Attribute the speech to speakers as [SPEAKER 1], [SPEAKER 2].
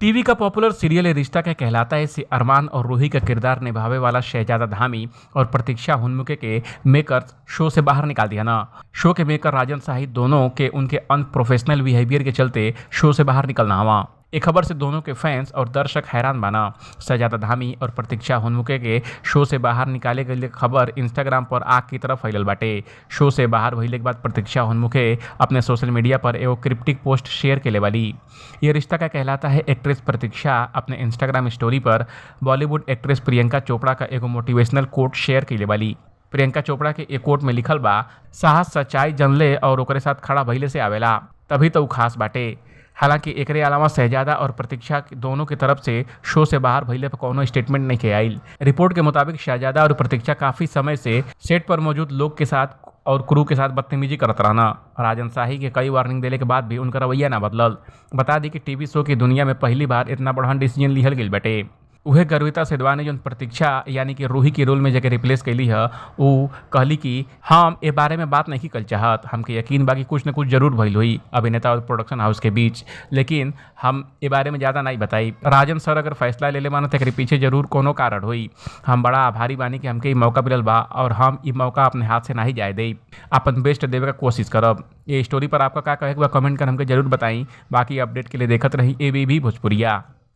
[SPEAKER 1] TV का popular serial ये रिश्ता क्या कहलाता है इसे अरमान और रूही का किरदार निभावे वाला शहजादा धामी और प्रतीक्षा हुनमुके के मेकर्स शो से बाहर निकाल दिया ना। शो के मेकर राजन शाही दोनों के उनके अनप्रोफेशनल बिहेवियर के चलते शो से बाहर निकलना हुआ। एक खबर से दोनों के फैंस और दर्शक हैरान बना। शहजादा धामी और प्रतीक्षा हुनमुके के शो से बाहर निकाले गई खबर इंस्टाग्राम पर आग की तरफ फैलल बाटे। शो से बाहर भइले के बाद प्रतीक्षा हुनमुके अपने सोशल मीडिया पर एगो क्रिप्टिक पोस्ट शेयर केले वाली। ये रिश्ता क्या कहलाता है एक्ट्रेस प्रतीक्षा अपने इंस्टाग्राम स्टोरी पर बॉलीवुड एक्ट्रेस प्रियंका चोपड़ा का एगो मोटिवेशनल कोट शेयर केले वाली। प्रियंका चोपड़ा के एक कोट में लिखल बा, साहस सच्चाई जनले और ओकरे साथ खड़ा भइले से आवेला, तभी तो उ खास बाटे। हालांकि एकरे अलावा शहजादा और प्रतीक्षा दोनों की तरफ से शो से बाहर भइले पर कोनो स्टेटमेंट नहीं के आइल। रिपोर्ट के मुताबिक शहजादा और प्रतीक्षा काफी समय से सेट पर मौजूद लोग के साथ और क्रू के साथ बदतमीजी करत रहना। राजन शाही के कई वार्निंग देने के बाद भी उनका रवैया ना बदलल। बता दी कि टीवी शो की दुनिया में पहली बार इतना बड़हन डिसीजन लिहल गई बटे। उहे गर्विता सिद्धवानी जो प्रतीक्षा यानी कि रूही के रोल में जगह रिप्लेस कैली है, वो कहली कि हम ए बारे में बात नहीं कल चाहत, हमके यकीन बा कि कुछ न कुछ जरूर भइल हुई अभिनेता और प्रोडक्शन हाउस के बीच, लेकिन हम ए बारे में ज़्यादा नहीं बताई। राजन सर अगर फैसला ले मानो तो पीछे जरूर कोनो कारण हुई। हम बड़ा आभारी बानी कि हमके मौका मिलल बा और हम ये मौका अपने हाथ से नहीं जाए दे, अपन बेस्ट देवे का कोशिश करब। ये स्टोरी पर आपका क्या कहे बा कमेंट कर हमके जरूर बताई। बाकी अपडेट के लिए देखत रही ABP भोजपुरिया।